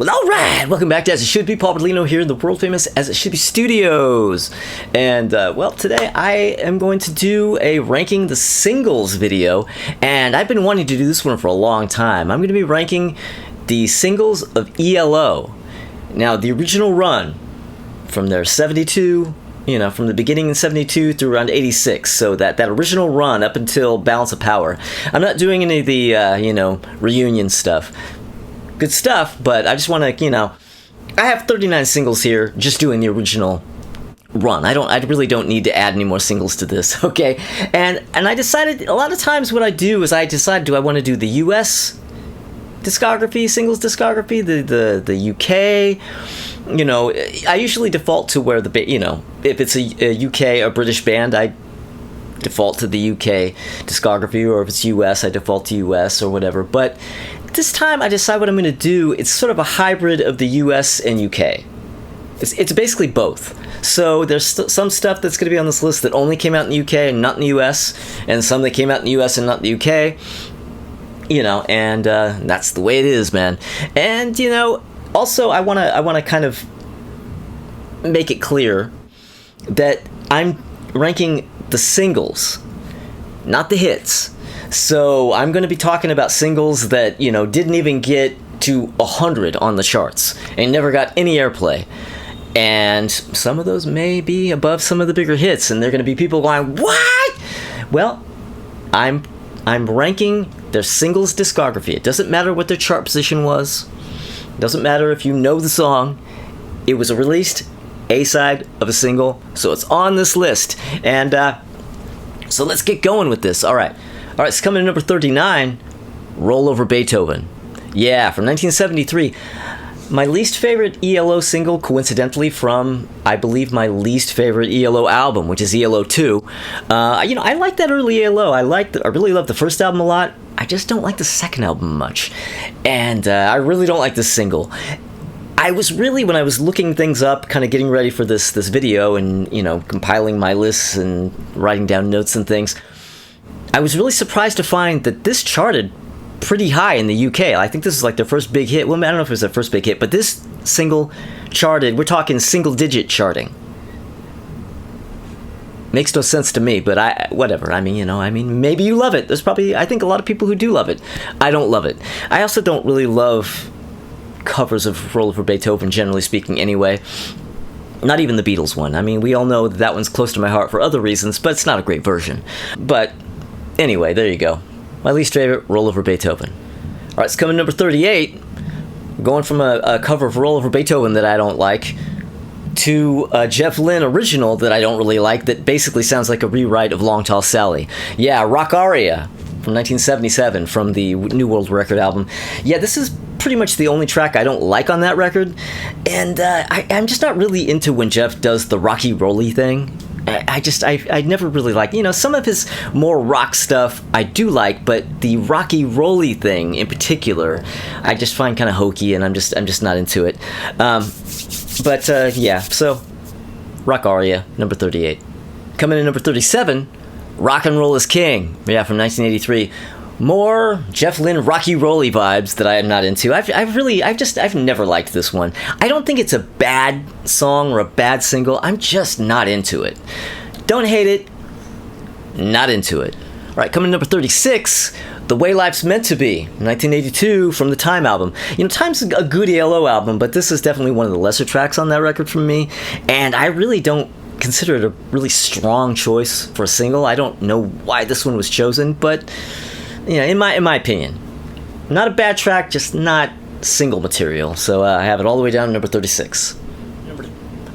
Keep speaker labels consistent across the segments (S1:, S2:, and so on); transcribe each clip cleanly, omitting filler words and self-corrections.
S1: Well, alright, welcome back to As It Should Be. Paul Berlino here in the world famous As It Should Be Studios. And, well, today I am going to do a ranking the singles video. And I've been wanting to do this one for a long time. I'm going to be ranking the singles of ELO. Now, the original run from their 72, from the beginning in 72 through around 86. So that original run up until Balance of Power. I'm not doing any of the, reunion stuff. Good stuff, but I just want to, I have 39 singles here, just doing the original run. I really don't need to add any more singles to this, okay? And I decided, a lot of times what I do is I decide, do I want to do the US discography, singles discography, the UK, I usually default to where if it's a UK or British band, I default to the UK discography, or if it's US, I default to US or whatever, but this time I decide what I'm going to do. It's sort of a hybrid of the US and UK. It's basically both. So there's some stuff that's going to be on this list that only came out in the UK and not in the US, and some that came out in the US and not in the UK. And that's the way it is, man. And also I want to kind of make it clear that I'm ranking the singles, not the hits. So I'm going to be talking about singles that, didn't even get to 100 on the charts and never got any airplay. And some of those may be above some of the bigger hits, and they're going to be people going, "What?" Well, I'm ranking their singles discography. It doesn't matter what their chart position was. It doesn't matter if you know the song. It was released A-side of a single, so it's on this list. And so let's get going with this. All right, it's coming to number 39, Roll Over Beethoven. Yeah, from 1973. My least favorite ELO single, coincidentally, from, I believe, my least favorite ELO album, which is ELO 2. I like that early ELO. I really love the first album a lot. I just don't like the second album much. And I really don't like this single. When I was looking things up, kind of getting ready for this video and, compiling my lists and writing down notes and things, I was really surprised to find that this charted pretty high in the UK. I think this is like their first big hit. Well, I don't know if it was their first big hit, but this single charted, we're talking single-digit charting. Makes no sense to me, but whatever. I mean, maybe you love it. I think a lot of people who do love it. I don't love it. I also don't really love covers of Roll Over Beethoven, generally speaking, anyway. Not even the Beatles one. I mean, we all know that one's close to my heart for other reasons, but it's not a great version. But anyway, there you go. My least favorite, Roll Over Beethoven. All right, it's coming number 38. Going from a cover of Roll Over Beethoven that I don't like to a Jeff Lynne original that I don't really like, that basically sounds like a rewrite of Long Tall Sally. Yeah, Rock Aria from 1977 from the New World Record album. Yeah, this is pretty much the only track I don't like on that record. And I'm just not really into when Jeff does the rocky rolly thing. I never really liked, some of his more rock stuff I do like, but the rocky rolly thing in particular, I just find kind of hokey, and I'm just not into it. Yeah, so Rock Aria, number 38. Coming in number 37, Rock and Roll is King. Yeah, from 1983. More Jeff Lynne rocky rolly vibes that I am not into. I've never liked this one. I don't think it's a bad song or a bad single. I'm just not into it. Don't hate it. Not into it. All right, coming to number 36, The Way Life's Meant to Be, 1982 from the Time album. Time's a good ELO album, but this is definitely one of the lesser tracks on that record from me, and I really don't consider it a really strong choice for a single. I don't know why this one was chosen, but in my opinion, not a bad track, just not single material. So I have it all the way down to number 36.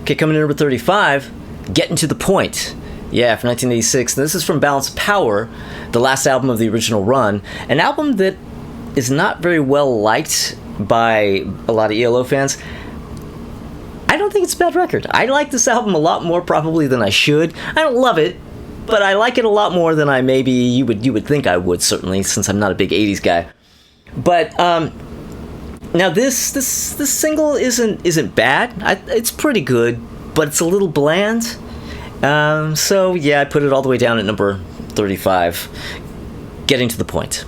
S1: Okay, coming to number 35, Getting to the Point. Yeah, from 1986. And this is from Balance of Power, the last album of the original run. An album that is not very well liked by a lot of ELO fans. I don't think it's a bad record. I like this album a lot more probably than I should. I don't love it, but I like it a lot more than you would think I would, certainly, since I'm not a big 80s guy. But now this single isn't bad. It's pretty good, but it's a little bland. So yeah, I put it all the way down at number 35. Getting to the Point.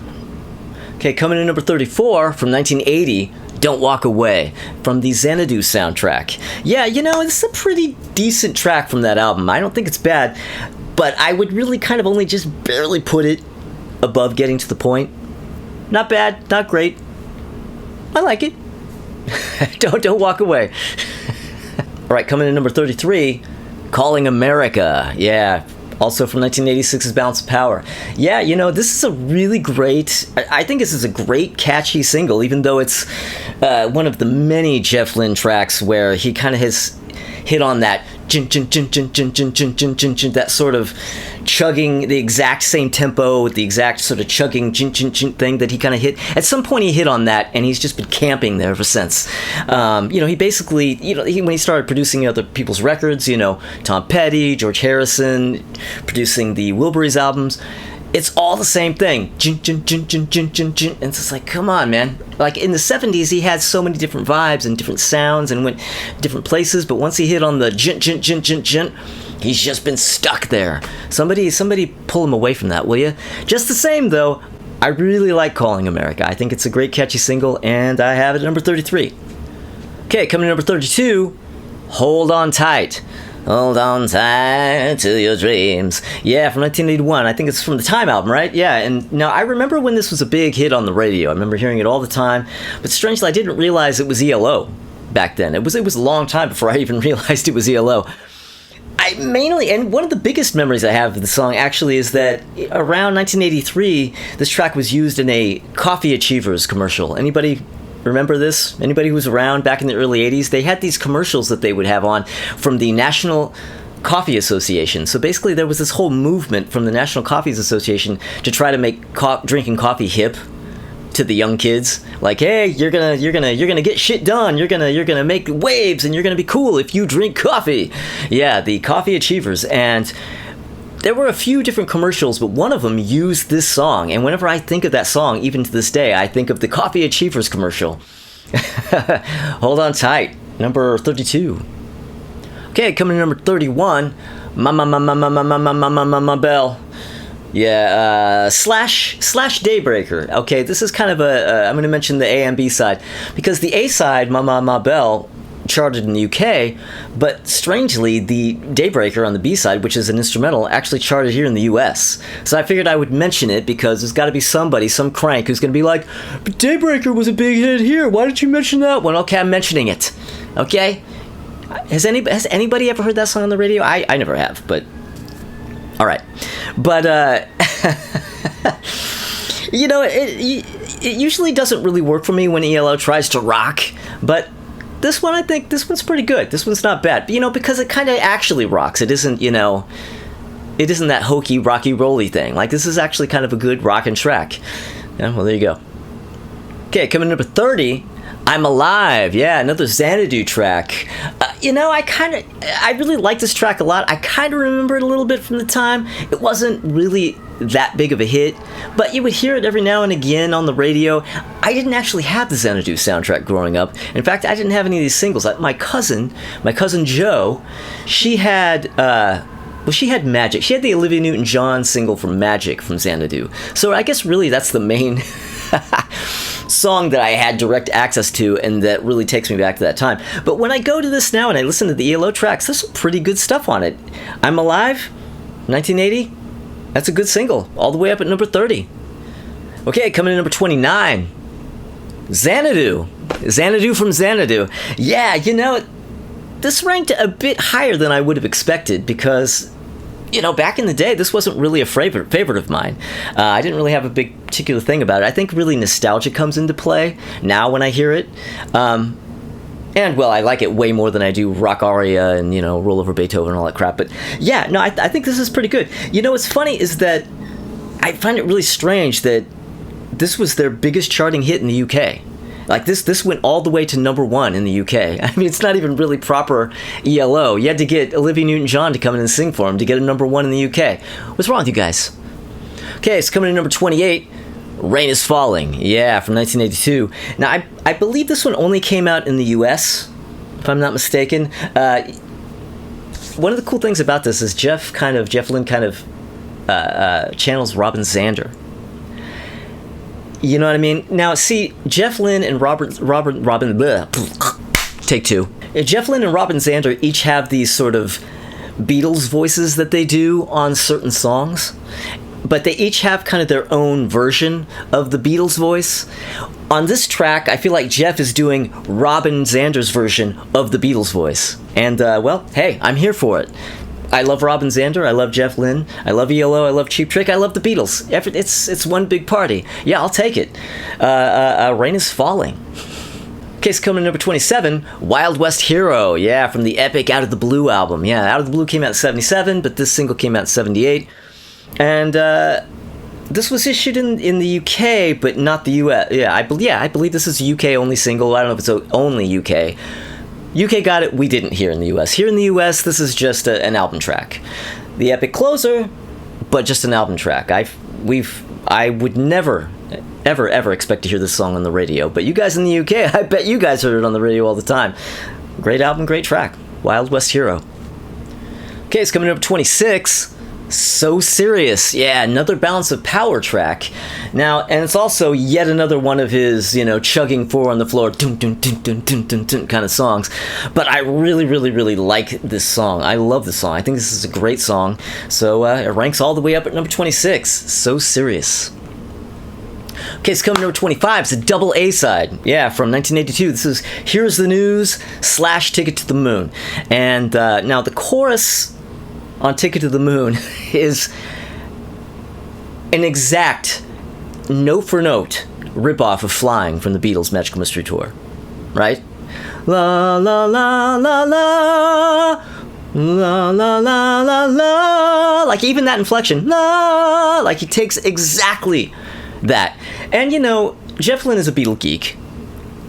S1: Okay, coming in number 34 from 1980, Don't Walk Away from the Xanadu soundtrack. Yeah, you know, it's a pretty decent track from that album. I don't think it's bad, but I would really kind of only just barely put it above Getting to the Point. Not bad, not great. I like it. Don't Walk Away. All right, coming in number 33, Calling America. Yeah, also from 1986's Balance of Power. Yeah, you know, this is a really great, I think this is a great, catchy single, even though it's one of the many Jeff Lynne tracks where he kind of has hit on that that sort of chugging, the exact same tempo, with the exact sort of chugging thing that he kind of hit. At some point he hit on that, and he's just been camping there ever since. You know, he basically, you know, when he started producing other people's records, you know, Tom Petty, George Harrison, producing the Wilburys albums, it's all the same thing. And it's just like, come on, man. Like, in the 70s, he had so many different vibes and different sounds and went different places, but once he hit on the he's just been stuck there. Somebody pull him away from that, will you? Just the same, though, I really like Calling America. I think it's a great, catchy single, and I have it at number 33. Okay, coming to number 32, Hold On Tight. Hold on tight to your dreams. Yeah, from 1981. I think it's from the Time album, right? Yeah, and now I remember when this was a big hit on the radio. I remember hearing it all the time. But strangely, I didn't realize it was ELO back then. It was a long time before I even realized it was ELO. And one of the biggest memories I have of the song actually is that around 1983, this track was used in a Coffee Achievers commercial. Anybody remember this? Anybody who was around back in the early 80s? They had these commercials that they would have on from the National Coffee Association. So basically there was this whole movement from the National Coffee Association to try to make drinking coffee hip to the young kids. Like, hey, you're gonna get shit done. You're gonna make waves, and you're gonna be cool if you drink coffee. Yeah, the Coffee Achievers. And there were a few different commercials, but one of them used this song. And whenever I think of that song, even to this day, I think of the Coffee Achievers commercial. Hold On Tight, number 32. Okay, coming to number 31, Mama Bell. Yeah, slash Daybreaker. Okay, this is kind of I'm going to mention the A and B side, because the A side, Ma Bell, charted in the UK, but strangely the Daybreaker on the B side, which is an instrumental, actually charted here in the US. So I figured I would mention it because there's got to be some crank who's going to be like, but Daybreaker was a big hit here, why didn't you mention that one? Okay, I'm mentioning it. Okay, has anybody ever heard that song on the radio? I never have, but all right. But you know, it usually doesn't really work for me when ELO tries to rock, but this one, I think this one's pretty good. This one's not bad, but, you know, because it kind of actually rocks. It isn't, you know, it isn't that hokey, rocky, rolly thing. Like, this is actually kind of a good rockin' track. Yeah, well, there you go. Okay, coming to number 30, I'm Alive. Yeah, another Xanadu track. You know, I really like this track a lot. I kind of remember it a little bit from the time. It wasn't really that big of a hit, but you would hear it every now and again on the radio. I didn't actually have the Xanadu soundtrack growing up. In fact, I didn't have any of these singles. My cousin Joe, she had Magic. She had the Olivia Newton-John single from Magic from Xanadu. So I guess really that's the main song that I had direct access to, and that really takes me back to that time. But when I go to this now and I listen to the ELO tracks, there's some pretty good stuff on it. I'm Alive, 1980. That's a good single, all the way up at number 30. Okay, coming in number 29, Xanadu. Xanadu from Xanadu. Yeah, you know, this ranked a bit higher than I would have expected because, you know, back in the day, this wasn't really a favorite of mine. I didn't really have a big particular thing about it. I think really nostalgia comes into play now when I hear it. And, well, I like it way more than I do Rock Aria and, you know, Roll Over Beethoven and all that crap. But, yeah, no, I think this is pretty good. You know, what's funny is that I find it really strange that this was their biggest charting hit in the UK. Like, this went all the way to number 1 in the UK. I mean, it's not even really proper ELO. You had to get Olivia Newton-John to come in and sing for him to get a number 1 in the UK. What's wrong with you guys? Okay, it's coming in number 28. Rain is Falling. Yeah, from 1982. Now, I believe this one only came out in the US, if I'm not mistaken. One of the cool things about this is Jeff Lynne kind of channels Robin Zander. You know what I mean? Now, see, Jeff Lynne and Robin, take two. Jeff Lynne and Robin Zander each have these sort of Beatles voices that they do on certain songs, but they each have kind of their own version of the Beatles voice. On this track, I feel like Jeff is doing Robin Zander's version of the Beatles voice. And, well, hey, I'm here for it. I love Robin Zander, I love Jeff Lynne, I love ELO, I love Cheap Trick, I love the Beatles. It's one big party. Yeah, I'll take it. Rain is Falling. Case coming in number 27, Wild West Hero. Yeah, from the epic Out of the Blue album. Yeah, Out of the Blue came out in 77, but this single came out in 78. And this was issued in the UK, but not the US. I believe this is a UK only single. I don't know if it's only UK. UK got it, we didn't here in the US. Here in the US, this is just an album track. The epic closer, but just an album track. I would never, ever expect to hear this song on the radio. But you guys in the UK, I bet you guys heard it on the radio all the time. Great album, great track. Wild West Hero. Okay, it's coming up 26. So Serious. Yeah, another Balance of Power track. Now, and it's also yet another one of his, chugging four on the floor, dun, dun, dun, dun, dun, dun, dun, kind of songs. But I really, really, really like this song. I love this song. I think this is a great song. So it ranks all the way up at number 26. So Serious. Okay, it's coming number 25. It's a double A-side. Yeah, from 1982. This is Here's the News / Ticket to the Moon. And now the chorus on Ticket to the Moon is an exact note-for-note ripoff of Flying from the Beatles' Magical Mystery Tour. Right? La la la la la la la la la la, like even that inflection, la, like he takes exactly that. And Jeff Lynne is a Beatle geek.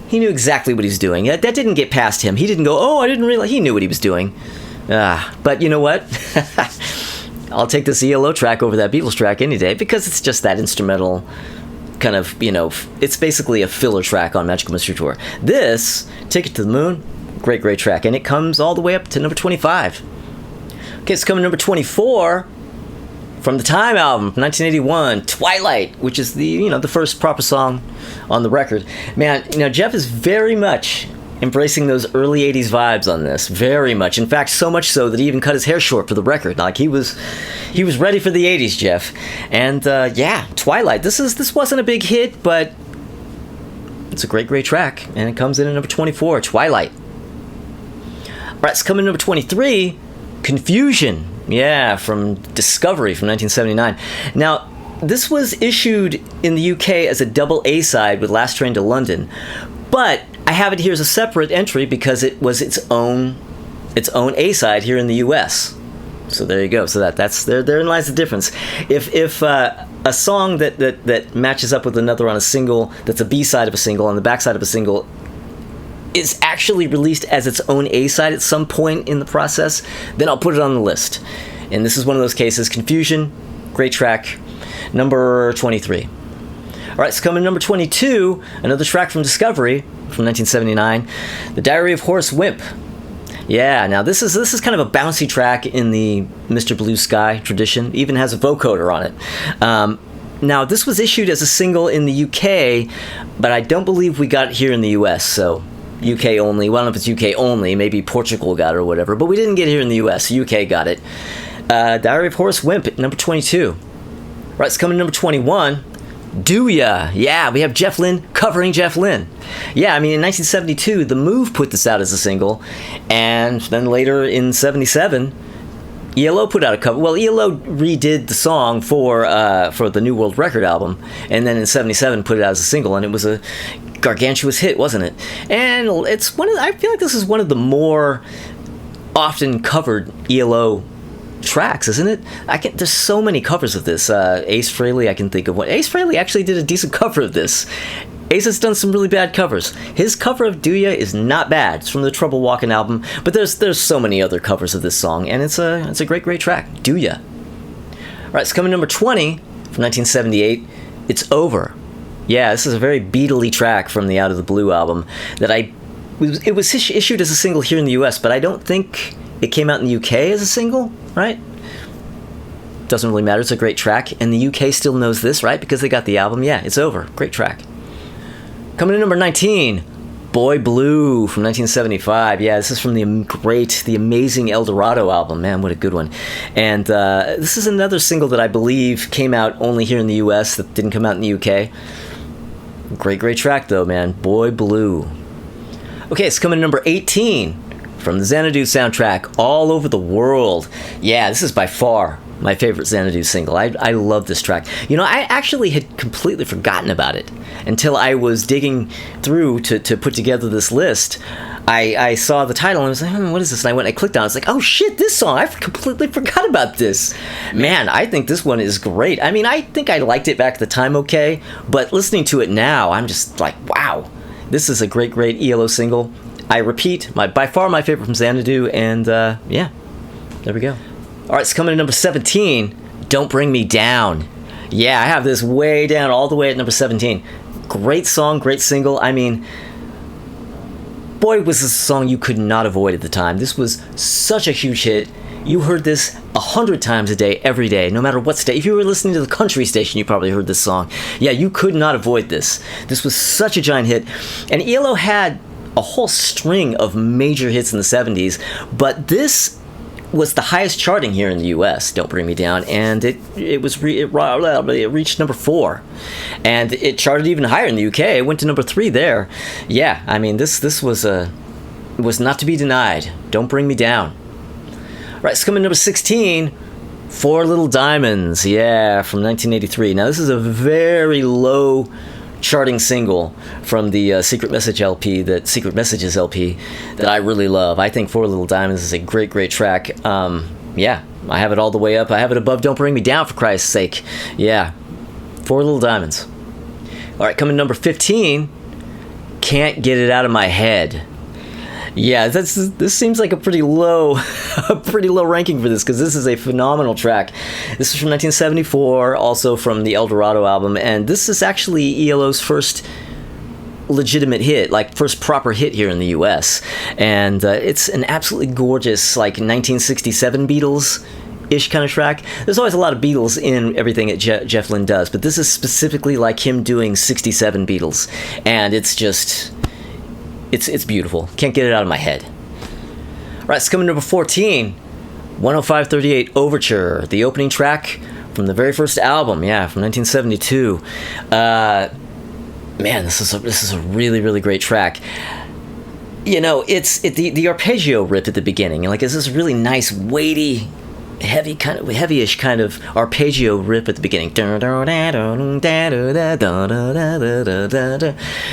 S1: He knew exactly what he was doing. That didn't get past him. He didn't go, oh, I didn't realize. He knew what he was doing. But you know what? I'll take this ELO track over that Beatles track any day, because it's just that instrumental kind of, it's basically a filler track on Magical Mystery Tour. This, Ticket to the Moon, great track. And it comes all the way up to number 25. Okay, it's coming number 24 from the Time album, 1981, Twilight, which is the first proper song on the record. Man, Jeff is very much embracing those early 80s vibes on this, very much. In fact, so much so that he even cut his hair short for the record. Like he was ready for the 80s, Jeff. And Twilight. This wasn't a big hit, but it's a great track, and it comes in at number 24, Twilight. All right, it's coming in number 23, Confusion. Yeah, from Discovery from 1979. Now, this was issued in the UK as a double A-side with Last Train to London, but I have it here as a separate entry because it was its own A-side here in the US. So there you go. So therein lies the difference. If a song that matches up with another on a single, that's a B-side of a single, on the backside of a single, is actually released as its own A-side at some point in the process, then I'll put it on the list. And this is one of those cases. Confusion, great track, number 23. All right, so coming number 22, another track from Discovery from 1979, The Diary of Horace Wimp. Yeah, now this is kind of a bouncy track in the Mr. Blue Sky tradition. Even has a vocoder on it. Now, this was issued as a single in the UK, but I don't believe we got it here in the US, so UK only. Well, I don't know if it's UK only. Maybe Portugal got it or whatever, but we didn't get it here in the US. UK got it. Diary of Horace Wimp at number 22. Right, it's coming number 21. Do Ya? Yeah, we have Jeff Lynne covering Jeff Lynne. Yeah, I mean, in 1972, The Move put this out as a single, and then later in 77, ELO put out a cover. Well, ELO redid the song for the New World Record album, and then in 77 put it out as a single, and it was a gargantuous hit, wasn't it? And it's I feel like this is one of the more often covered ELO tracks, isn't it? There's so many covers of this. Ace Frehley, I can think of one. Ace Frehley actually did a decent cover of this. Ace has done some really bad covers. His cover of Do Ya is not bad. It's from the Trouble Walkin' album, but there's so many other covers of this song, and it's a great track. Do Ya? All right, it's coming number 20 from 1978. It's Over. Yeah, this is a very Beatle-y track from the Out of the Blue album that it was issued as a single here in the US, but I don't think it came out in the UK as a single, right? doesn't really matter. It's a great track. And the UK still knows this, right? Because they got the album. Yeah, it's over. Great track. Coming in number 19, Boy Blue from 1975. Yeah, this is from the amazing El Dorado album. Man, what a good one. And this is another single that I believe came out only here in the US, that didn't come out in the UK. Great track though, man. Boy Blue. Okay, it's coming in number 18 from the Xanadu soundtrack, All Over the World. Yeah, this is by far my favorite Xanadu single. I love this track. You know, I actually had completely forgotten about it until I was digging through to put together this list. I saw the title and I was like, what is this? And I went and I clicked on it. It's like, oh shit, this song. I completely forgot about this. Man, I think this one is great. I mean, I think I liked it back at the time okay, but listening to it now, I'm just like, wow. This is a great ELO single. I repeat, by far my favorite from Xanadu, and yeah, there we go. All right, it's coming to number 17, Don't Bring Me Down. Yeah, I have this way down, all the way at number 17. Great song, great single. I mean, boy, was this a song you could not avoid at the time. This was such a huge hit. You heard this 100 times a day, every day, no matter what state. If you were listening to the country station, you probably heard this song. Yeah, you could not avoid this. This was such a giant hit. And ELO had a whole string of major hits in the 70s, but this was the highest charting here in the US, Don't Bring Me Down, and it reached number 4. And it charted even higher in the UK. It went to number 3 there. Yeah, I mean, this was not to be denied. Don't Bring Me Down. Right, it's coming number 16, Four Little Diamonds, yeah, from 1983. Now, this is a very low charting single from the Secret Messages LP that I really love. I think Four Little Diamonds is a great track. Yeah, I have it all the way up. I have it above Don't Bring Me Down, for Christ's sake. Yeah, Four Little Diamonds. All right, coming number 15, Can't Get It Out of My Head. Yeah, this seems like a pretty low ranking for this, because this is a phenomenal track. This is from 1974, also from the El Dorado album, and this is actually ELO's first legitimate hit, like first proper hit here in the US. And it's an absolutely gorgeous, like 1967 Beatles-ish kind of track. There's always a lot of Beatles in everything that Jeff Lynne does, but this is specifically like him doing 67 Beatles, and it's just... It's beautiful. Can't get it out of my head. All right, it's coming number 14, 10538 Overture, the opening track from the very first album, yeah, from 1972. Man, this is a really great track. You know, the arpeggio riff at the beginning, like it's this really nice, weighty, heavyish kind of arpeggio riff at the beginning.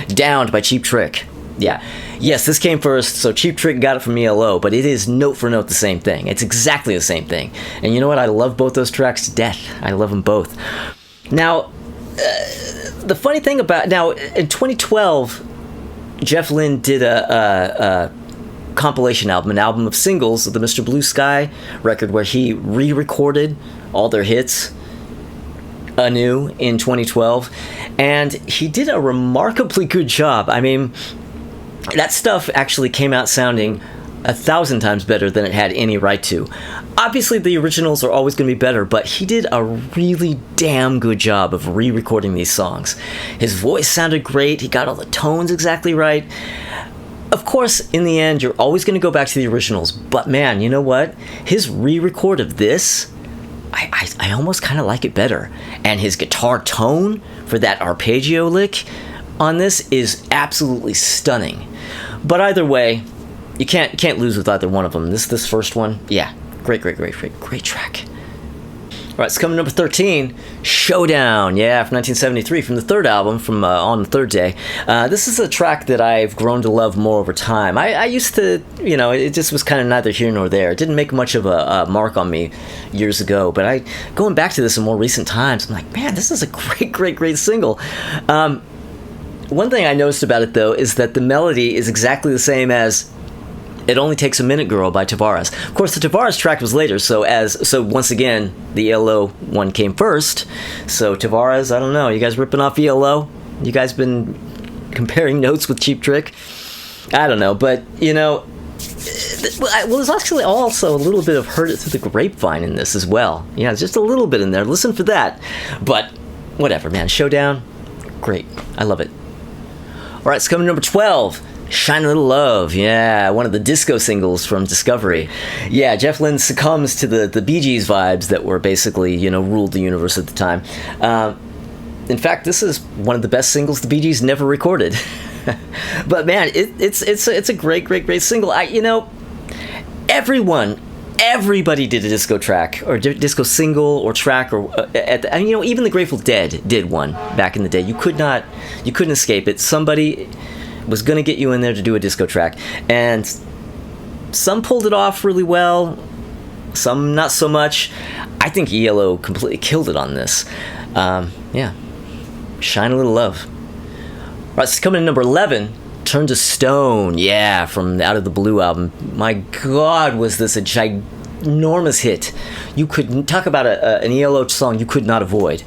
S1: Downed by Cheap Trick. Yeah. Yes, this came first, so Cheap Trick got it from ELO, but it is note for note the same thing. It's exactly the same thing. And you know what? I love both those tracks to death. I love them both. Now, the funny thing about... Now, in 2012, Jeff Lynne did a compilation album, an album of singles of the Mr. Blue Sky record, where he re-recorded all their hits anew in 2012. And he did a remarkably good job. I mean... that stuff actually came out sounding 1,000 times better than it had any right to. Obviously, the originals are always going to be better, but he did a really damn good job of re-recording these songs. His voice sounded great. He got all the tones exactly right. Of course, in the end, you're always going to go back to the originals, but man, you know what? His re-record of this, I almost kind of like it better. And his guitar tone for that arpeggio lick on this is absolutely stunning. But either way, you can't lose with either one of them. This first one, yeah, great track. All right, it's coming number 13, Showdown, yeah, from 1973, from the third album, from On the Third Day. This is a track that I've grown to love more over time. I used to, you know, it just was kind of neither here nor there. It didn't make much of a mark on me years ago, but going back to this in more recent times, I'm like, man, this is a great single. One thing I noticed about it, though, is that the melody is exactly the same as It Only Takes a Minute Girl by Tavares. Of course, the Tavares track was later, so once again, the ELO one came first. So Tavares, I don't know, you guys ripping off ELO? You guys been comparing notes with Cheap Trick? I don't know, but, you know, Well, there's actually also a little bit of Heard It Through the Grapevine in this as well. Yeah, just a little bit in there. Listen for that. But whatever, man. Showdown, great. I love it. All right, it's coming to number 12. Shine a Little Love. Yeah, one of the disco singles from Discovery. Yeah, Jeff Lynne succumbs to the Bee Gees vibes that were basically, ruled the universe at the time. In fact, this is one of the best singles the Bee Gees never recorded. But man, it's a great single. Everybody did a disco track or disco single or track or even the Grateful Dead did one back in the day. You couldn't escape it. Somebody was going to get you in there to do a disco track, and some pulled it off really well, some not so much. I think ELO completely killed it on this. Yeah, Shine a Little Love. All right, it's coming in number 11, Turn to Stone. Yeah, from the Out of the Blue album. My God, was this a ginormous hit. You couldn't talk about an ELO song you could not avoid.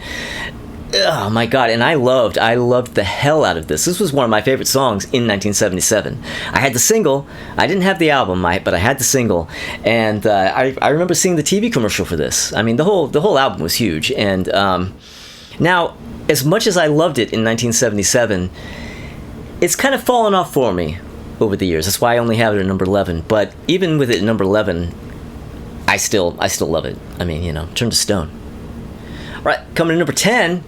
S1: Oh my God, and I loved the hell out of this. This was one of my favorite songs in 1977. I had the single. I didn't have the album, but I had the single, and I remember seeing the TV commercial for this. I mean, the whole album was huge, and now, as much as I loved it in 1977, it's kind of fallen off for me over the years. That's why I only have it at number 11. But even with it at number 11, I still love it. I mean, Turn to Stone. All right, coming to number 10,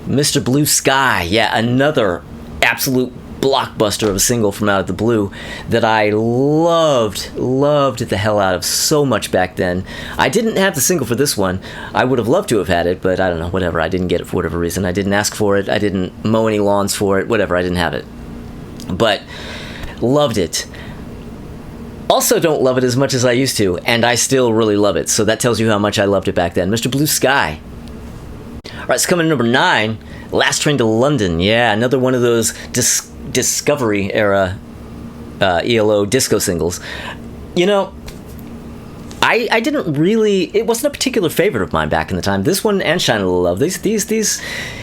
S1: Mr. Blue Sky. Yeah, another absolute blockbuster of a single from Out of the Blue that I loved the hell out of so much back then. I didn't have the single for this one. I would have loved to have had it, but I don't know, whatever. I didn't get it for whatever reason. I didn't ask for it. I didn't mow any lawns for it. Whatever, I didn't have it. But loved it. Also don't love it as much as I used to, and I still really love it. So that tells you how much I loved it back then. Mr. Blue Sky. All right, it's coming to number 9, Last Train to London. Yeah, another one of those Discovery era ELO disco singles. I didn't really, it wasn't a particular favorite of mine back in the time. This one and Shine a Little Love, these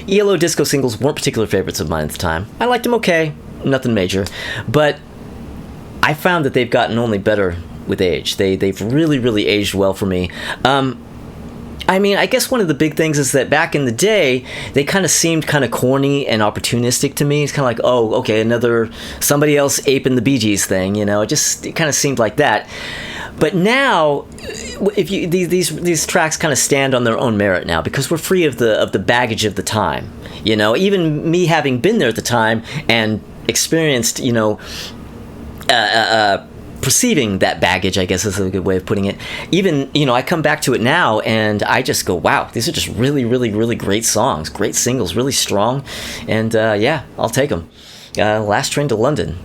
S1: ELO disco singles weren't particular favorites of mine at the time. I liked them okay, nothing major, but I found that they've gotten only better with age. They've really aged well for me. I mean, I guess one of the big things is that back in the day, they kind of seemed kind of corny and opportunistic to me. It's kind of like, oh, okay, another somebody else aping the Bee Gees thing, it kind of seemed like that. But now, these tracks kind of stand on their own merit now because we're free of the baggage of the time. Even me having been there at the time and experienced, perceiving that baggage, I guess is a good way of putting it. Even, I come back to it now and I just go, wow, these are just really great songs, great singles, really strong. And yeah, I'll take them. Last Train to London.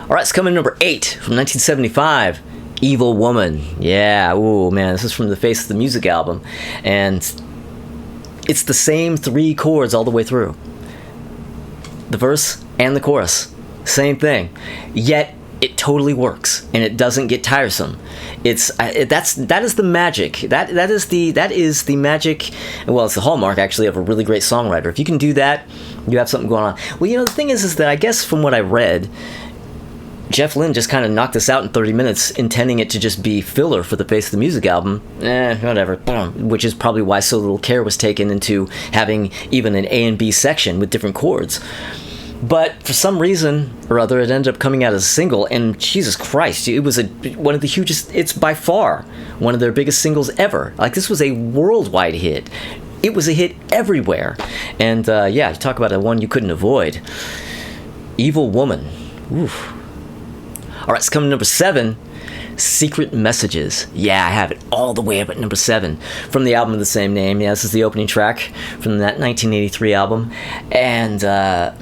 S1: All right, it's coming number 8 from 1975. Evil Woman. Yeah, ooh, man, this is from the Face of the Music album. And it's the same 3 chords all the way through. The verse and the chorus. Same thing. Yet, it totally works and it doesn't get tiresome. That is the magic. That is the magic. Well, it's the hallmark actually of a really great songwriter. If you can do that, you have something going on. Well, the thing is that I guess from what I read, Jeff Lynne just kind of knocked this out in 30 minutes, intending it to just be filler for the Face of the Music album. Whatever. Which is probably why so little care was taken into having even an A and B section with different chords. But for some reason or other, it ended up coming out as a single, and Jesus Christ, it was one of the hugest, it's by far one of their biggest singles ever. Like, this was a worldwide hit. It was a hit everywhere. And yeah, you talk about a one you couldn't avoid. Evil Woman. Oof. All right, it's coming to number 7. Secret Messages. Yeah, I have it all the way up at number 7 from the album of the same name. Yeah, this is the opening track from that 1983 album. And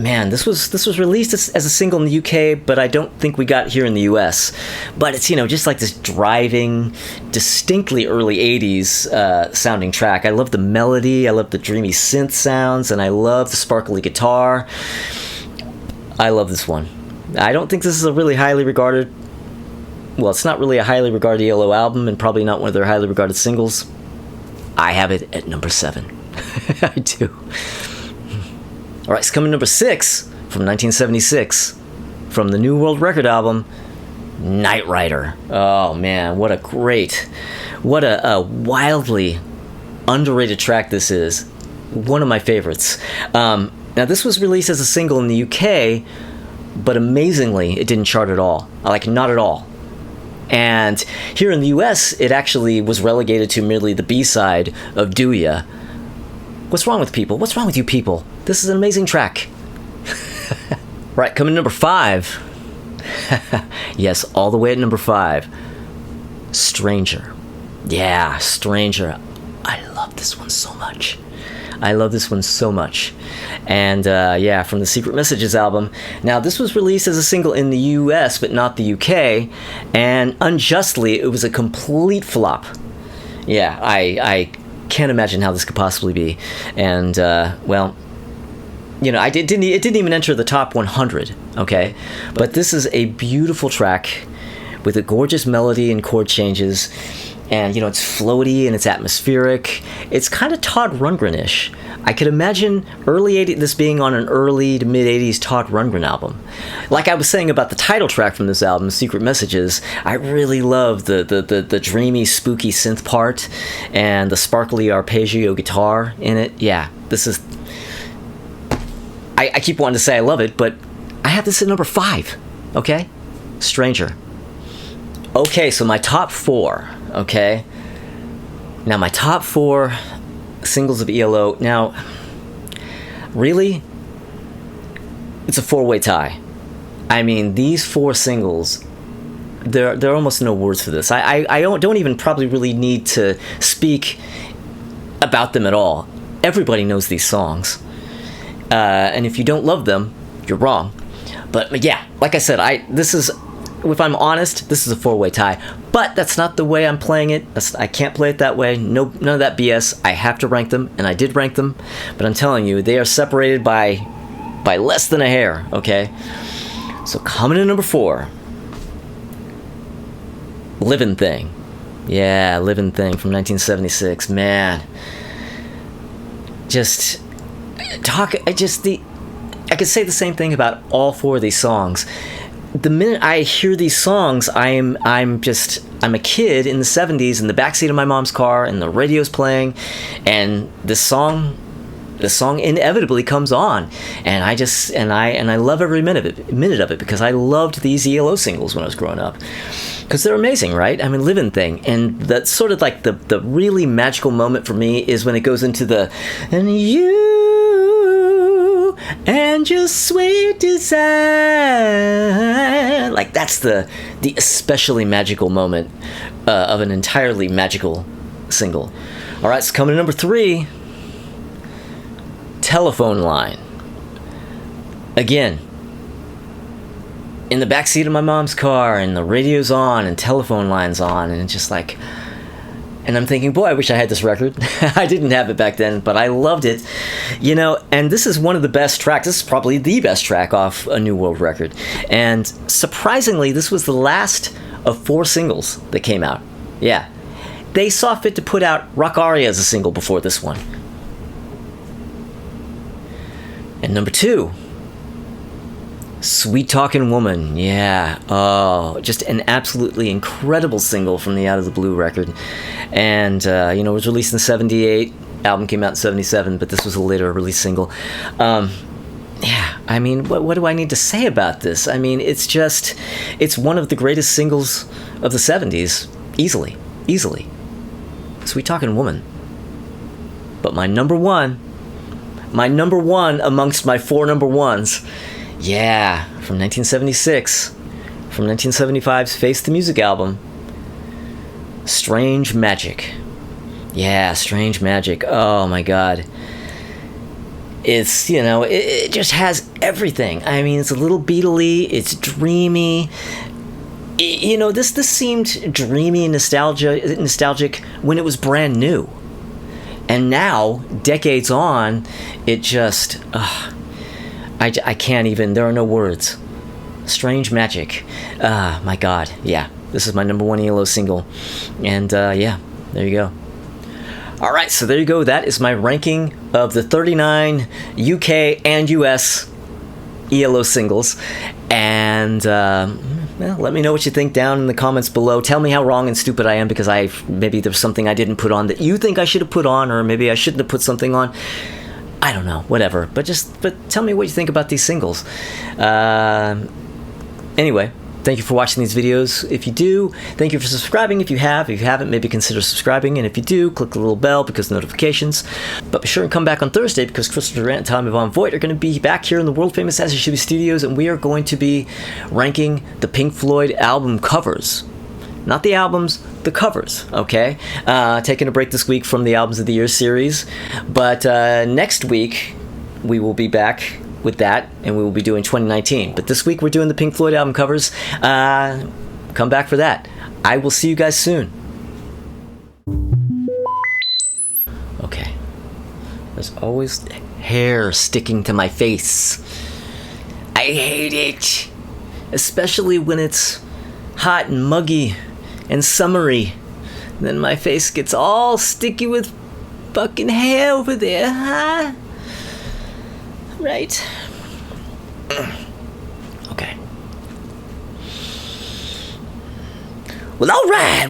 S1: man, this was released as a single in the UK, but I don't think we got here in the US. But it's just like this driving, distinctly early 80s sounding track. I love the melody, I love the dreamy synth sounds, and I love the sparkly guitar. I love this one. I don't think this is a really highly regarded. Well, it's not really a highly regarded ELO album and probably not one of their highly regarded singles. I have it at number 7. I do. All right, it's coming number 6 from 1976 from the New World Record album, Knight Rider. Oh man, what a wildly underrated track this is. One of my favorites. Now this was released as a single in the UK, but amazingly it didn't chart at all. Like, not at all. And here in the US, it actually was relegated to merely the B-side of Do Ya. What's wrong with people? What's wrong with you people? This is an amazing track. Right, coming to number 5. Yes, all the way at number 5. Stranger. Yeah, Stranger. I love this one so much. And yeah, from the Secret Messages album. Now, this was released as a single in the US, but not the UK. And unjustly, it was a complete flop. Yeah, I can't imagine how this could possibly be. And, well, you know, it didn't even enter the top 100, okay? But this is a beautiful track with a gorgeous melody and chord changes. And, you know, it's floaty and it's atmospheric. It's kind of Todd Rundgren-ish. I could imagine this being on an early to mid-'80s Todd Rundgren album. Like I was saying about the title track from this album, Secret Messages, I really love the dreamy, spooky synth part and the sparkly arpeggio guitar in it. Yeah, this is... I keep wanting to say I love it, but I have this at number 5, okay? Stranger. Okay, so my top 4, okay? Now, my top 4 singles of ELO. Now, really, it's a 4-way tie. I mean, these 4 singles, there are almost no words for this. I don't even probably really need to speak about them at all. Everybody knows these songs. And if you don't love them, you're wrong. But yeah, like I said, if I'm honest, this is a 4-way tie. But that's not the way I'm playing it. I can't play it that way. No, none of that BS. I have to rank them, and I did rank them. But I'm telling you, they are separated by less than a hair, okay? So coming in number 4, Livin' Thing. Yeah, Livin' Thing from 1976. Man. I could say the same thing about all 4 of these songs. The minute I hear these songs, I'm a kid in the 70s in the backseat of my mom's car, and the radio's playing, and this song inevitably comes on, and I love every minute of it because I loved these ELO singles when I was growing up, because they're amazing, right? I mean, Livin' Thing, and that's sort of like the really magical moment for me is when it goes into the "and you and your sweet desire." Like, that's the especially magical moment of an entirely magical single. All right, so coming to number 3, Telephone Line. Again, in the backseat of my mom's car, and the radio's on, and Telephone Line's on, and it's just like... And I'm thinking, boy, I wish I had this record. I didn't have it back then, but I loved it. You know, and this is one of the best tracks. This is probably the best track off a New World record. And surprisingly, this was the last of 4 singles that came out. Yeah. They saw fit to put out Rock Aria as a single before this one. And number 2, Sweet Talkin' Woman. Yeah. Oh, just an absolutely incredible single from the Out of the Blue record. And, you know, it was released in 78. Album came out in 77, but this was a later release single. Yeah, I mean, what do I need to say about this? I mean, it's one of the greatest singles of the 70s. Easily. Sweet Talkin' Woman. But my number one amongst my 4 number ones, yeah, from 1976, from 1975's Face the Music album, Strange Magic. Yeah, Strange Magic. Oh my God. It's, you know, it just has everything. I mean, it's a little Beatle-y, it's dreamy. You know, this seemed dreamy and nostalgic when it was brand new. And now, decades on, it just... I can't even... There are no words. Strange Magic. My God. Yeah, this is my number 1 ELO single. And, yeah, there you go. Alright, so there you go. That is my ranking of the 39 UK and US ELO singles. And, well, let me know what you think down in the comments below. Tell me how wrong and stupid I am, because maybe there's something I didn't put on that you think I should have put on, or maybe I shouldn't have put something on. I don't know, whatever. But tell me what you think about these singles. Anyway, thank you for watching these videos. If you do, thank you for subscribing if you have. If you haven't, maybe consider subscribing. And if you do, click the little bell because of notifications. But be sure and come back on Thursday, because Christopher Durant and Tommy Von Voigt are going to be back here in the world famous As It Should Be Studios, and we are going to be ranking the Pink Floyd album covers. Not the albums, the covers, okay? Taking a break this week from the Albums of the Year series. But next week, we will be back with that, and we will be doing 2019. But this week, we're doing the Pink Floyd album covers. Come back for that. I will see you guys soon. Okay. There's always hair sticking to my face. I hate it. Especially when it's hot and muggy and summery. Then my face gets all sticky with fucking hair over there, huh? Right. Okay. Well, alright.